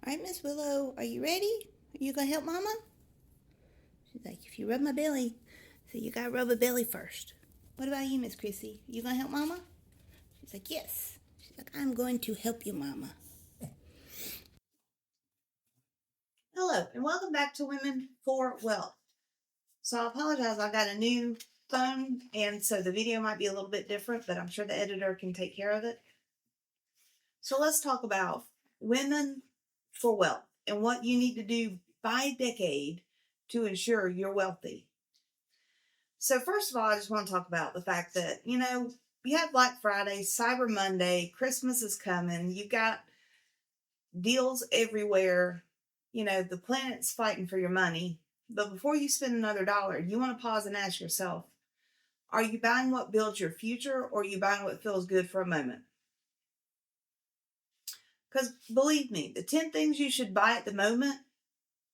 All right, Miss Willow, are you ready? Are you gonna help Mama? She's like, if you rub my belly, so you gotta rub a belly first. What about you, Miss Chrissy? You gonna help Mama? She's like, yes. She's like, I'm going to help you, Mama. Hello, and welcome back to Women for Wealth. So I apologize, I got a new phone, and so the video might be a little bit different, but I'm sure the editor can take care of it. So let's talk about Women for Wealth and what you need to do by decade to ensure you're wealthy. So first of all, I just want to talk about the fact that, you have Black Friday, Cyber Monday, Christmas is coming, you've got deals everywhere, the planet's fighting for your money. But before you spend another dollar, you want to pause and ask yourself, are you buying what builds your future, or are you buying what feels good for a moment? Because believe me, the 10 things you should buy at the moment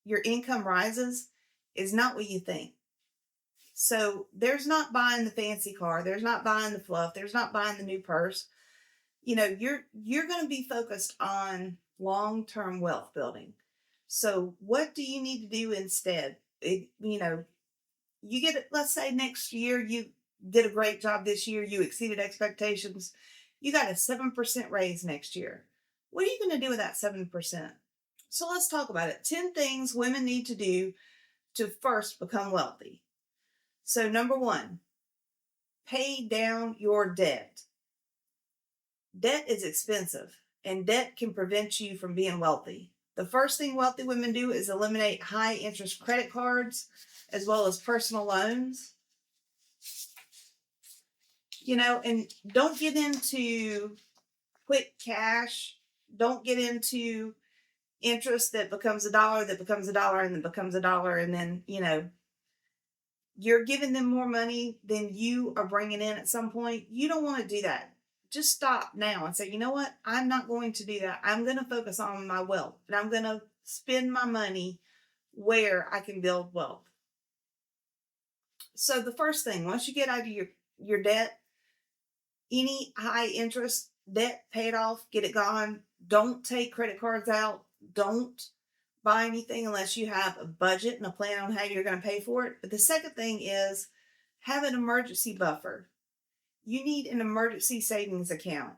your income rises is not what you think. So there's not buying the fancy car, there's not buying the fluff, there's not buying the new purse. You're going to be focused on long-term wealth building. So what do you need to do instead? You get it, let's say next year you did a great job this year, you exceeded expectations. You got a 7% raise next year. What are you going to do with that 7%? So let's talk about it. 10 things women need to do to first become wealthy. So number one, pay down your debt. Debt is expensive, and debt can prevent you from being wealthy. The first thing wealthy women do is eliminate high interest credit cards as well as personal loans. And don't get into quick cash. Don't get into interest that becomes a dollar, that becomes a dollar, and then becomes a dollar. And then, you're giving them more money than you are bringing in at some point. You don't want to do that. Just stop now and say, you know what? I'm not going to do that. I'm going to focus on my wealth, and I'm going to spend my money where I can build wealth. So the first thing, once you get out of your debt, any high interest debt, pay it off, get it gone. Don't take credit cards out. Don't buy anything unless you have a budget and a plan on how you're going to pay for it. But the second thing is have an emergency buffer. You need an emergency savings account.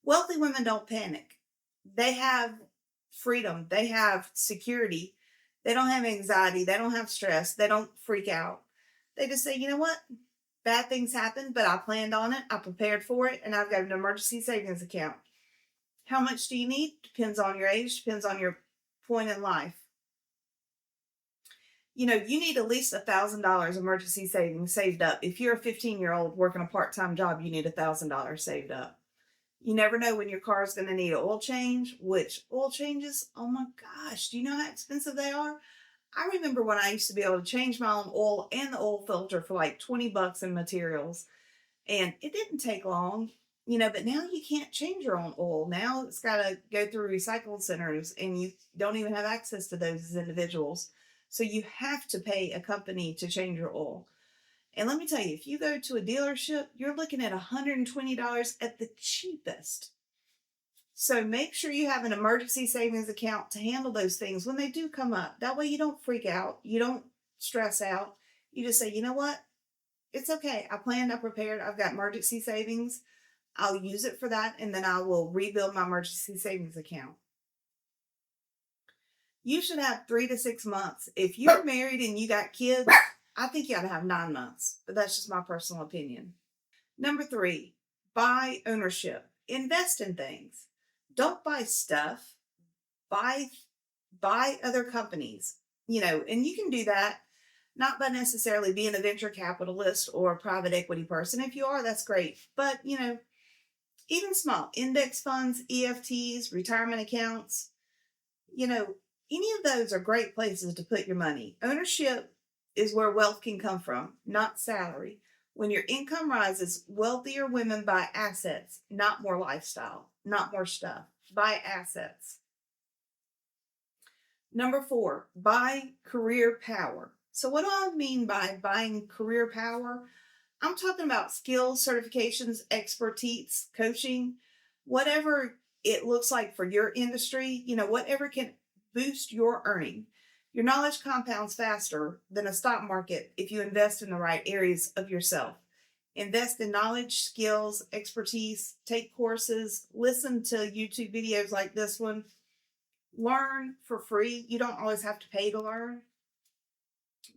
Wealthy women don't panic. They have freedom. They have security. They don't have anxiety. They don't have stress. They don't freak out. They just say, you know what? Bad things happen, but I planned on it. I prepared for it, and I've got an emergency savings account. How much do you need? Depends on your age, depends on your point in life. You need at least $1,000 emergency savings saved up. If you're a 15-year-old working a part-time job, you need $1,000 saved up. You never know when your car is going to need an oil change, which oil changes, oh my gosh, do you know how expensive they are? I remember when I used to be able to change my own oil and the oil filter for like $20 in materials. And it didn't take long, but now you can't change your own oil. Now it's got to go through recycle centers, and you don't even have access to those as individuals. So you have to pay a company to change your oil. And let me tell you, if you go to a dealership, you're looking at $120 at the cheapest. So make sure you have an emergency savings account to handle those things when they do come up. That way you don't freak out. You don't stress out. You just say, you know what? It's okay. I planned, I prepared. I've got emergency savings. I'll use it for that, and then I will rebuild my emergency savings account. You should have 3 to 6 months. If you're married and you got kids, I think you ought to have 9 months, but that's just my personal opinion. Number 3, buy ownership. Invest in things. Don't buy stuff. Buy other companies, and you can do that not by necessarily being a venture capitalist or a private equity person. If you are, that's great. But, even small index funds, EFTs, retirement accounts, any of those are great places to put your money. Ownership is where wealth can come from, not salary. When your income rises, wealthier women buy assets, not more lifestyle, not more stuff. Buy assets. Number 4, buy career power. So what do I mean by buying career power? I'm talking about skills, certifications, expertise, coaching, whatever it looks like for your industry, whatever can boost your earning. Your knowledge compounds faster than a stock market if you invest in the right areas of yourself. Invest in knowledge, skills, expertise, take courses, listen to YouTube videos like this one, learn for free. You don't always have to pay to learn,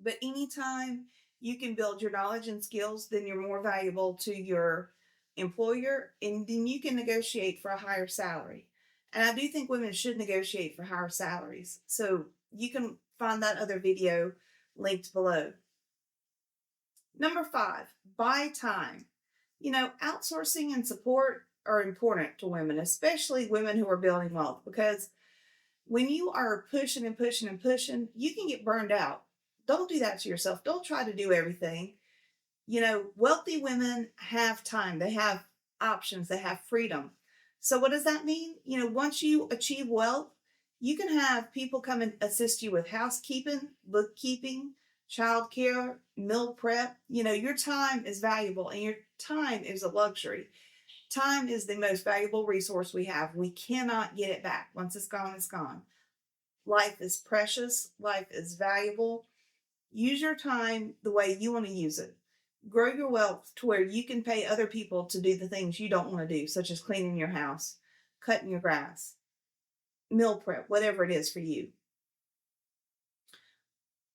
but anytime you can build your knowledge and skills, then you're more valuable to your employer, and then you can negotiate for a higher salary. And I do think women should negotiate for higher salaries. So you can find that other video linked below. Number 5, buy time. Outsourcing and support are important to women, especially women who are building wealth, because when you are pushing and pushing and pushing, you can get burned out. Don't do that to yourself. Don't try to do everything. Wealthy women have time, they have options, they have freedom. So, what does that mean? Once you achieve wealth, you can have people come and assist you with housekeeping, bookkeeping, childcare, meal prep. Your time is valuable and your time is a luxury. Time is the most valuable resource we have. We cannot get it back. Once it's gone, it's gone. Life is precious, life is valuable. Use your time the way you want to use it. Grow your wealth to where you can pay other people to do the things you don't want to do, such as cleaning your house, cutting your grass, meal prep, whatever it is for you.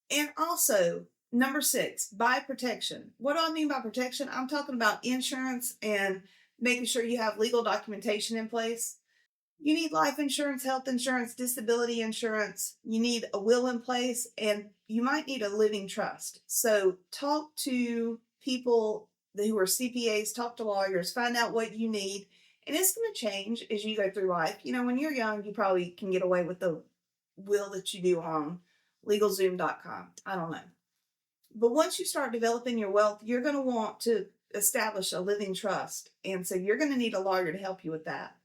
And also, number 6, buy protection. What do I mean by protection? I'm talking about insurance and making sure you have legal documentation in place. You need life insurance, health insurance, disability insurance. You need a will in place, and you might need a living trust. So talk to people who are CPAs, talk to lawyers, find out what you need. And it's going to change as you go through life. When you're young, you probably can get away with the will that you do on LegalZoom.com. I don't know. But once you start developing your wealth, you're going to want to establish a living trust. And so you're going to need a lawyer to help you with that.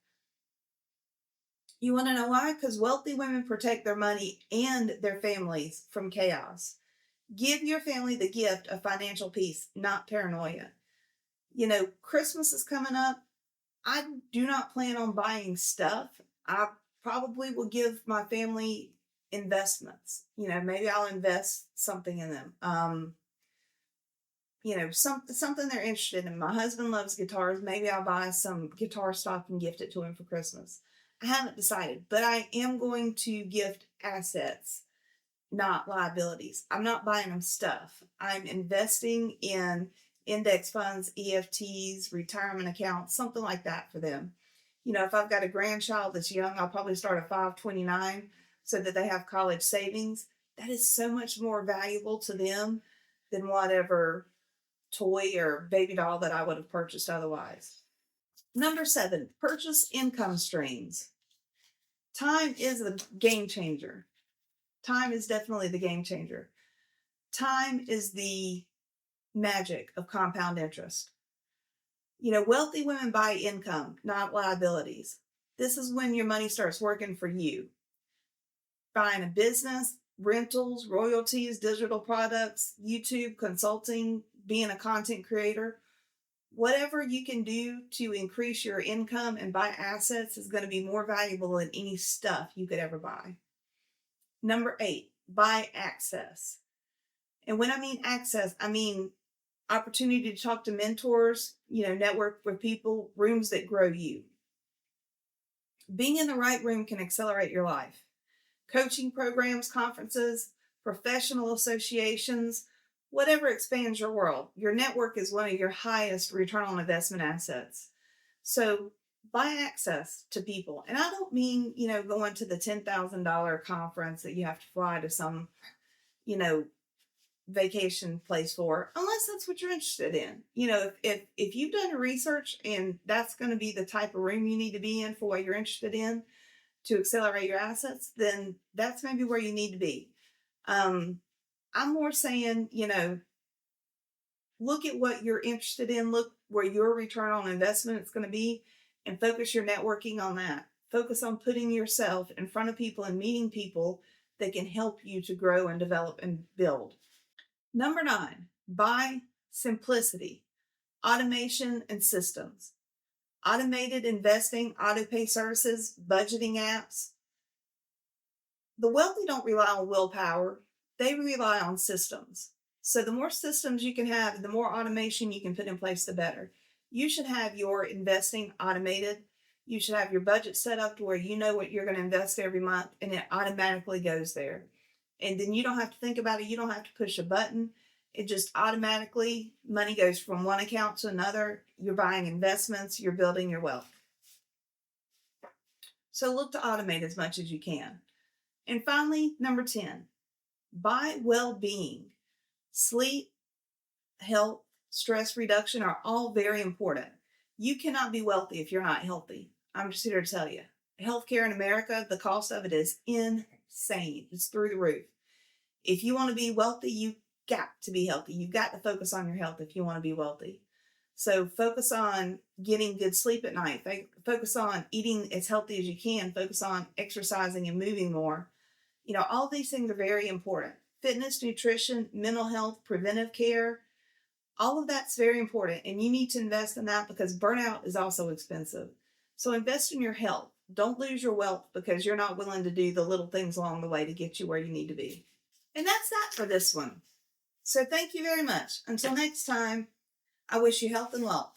You want to know why? Because wealthy women protect their money and their families from chaos. Give your family the gift of financial peace, not paranoia. Christmas is coming up. I do not plan on buying stuff. I probably will give my family investments. Maybe I'll invest something in them. Something they're interested in. My husband loves guitars. Maybe I'll buy some guitar stock and gift it to him for Christmas. I haven't decided, but I am going to gift assets, not liabilities. I'm not buying them stuff. I'm investing in index funds, EFTs, retirement accounts, something like that for them. If I've got a grandchild that's young, I'll probably start a 529 so that they have college savings. That is so much more valuable to them than whatever toy or baby doll that I would have purchased otherwise. Number 7, purchase income streams. Time is a game changer. Time is definitely the game changer. Time is the magic of compound interest. Wealthy women buy income, not liabilities. This is when your money starts working for you. Buying a business, rentals, royalties, digital products, YouTube, consulting, being a content creator. Whatever you can do to increase your income and buy assets is going to be more valuable than any stuff you could ever buy. Number 8, buy access. And when I mean access, I mean opportunity to talk to mentors, network with people, rooms that grow you. Being in the right room can accelerate your life. Coaching programs, conferences, professional associations, whatever expands your world. Your network is one of your highest return on investment assets. So buy access to people. And I don't mean, going to the $10,000 conference that you have to fly to some, vacation place for, unless that's what you're interested in. If you've done your research and that's going to be the type of room you need to be in for what you're interested in to accelerate your assets, then that's maybe where you need to be. I'm more saying, look at what you're interested in, look where your return on investment is going to be, and focus your networking on that. Focus on putting yourself in front of people and meeting people that can help you to grow and develop and build. Number 9, buy simplicity, automation, and systems. automated investing, auto pay services, budgeting apps. The wealthy don't rely on willpower, they rely on systems. So the more systems you can have, the more automation you can put in place, the better. You should have your investing automated. You should have your budget set up to where you know what you're going to invest every month and it automatically goes there. And then you don't have to think about it. You don't have to push a button. It just automatically, money goes from one account to another. You're buying investments, you're building your wealth. So look to automate as much as you can. And finally, number 10, buy well being. Sleep, health, stress reduction are all very important. You cannot be wealthy if you're not healthy. I'm just here to tell you. Healthcare in America, the cost of it is insane. It's through the roof. If you want to be wealthy, you got to be healthy. You've got to focus on your health if you want to be wealthy. So focus on getting good sleep at night. Focus on eating as healthy as you can. Focus on exercising and moving more. You know, all these things are very important. Fitness, nutrition, mental health, preventive care, all of that's very important. And you need to invest in that because burnout is also expensive. So invest in your health. Don't lose your wealth because you're not willing to do the little things along the way to get you where you need to be. And that's that for this one. So thank you very much. Until next time, I wish you health and wealth.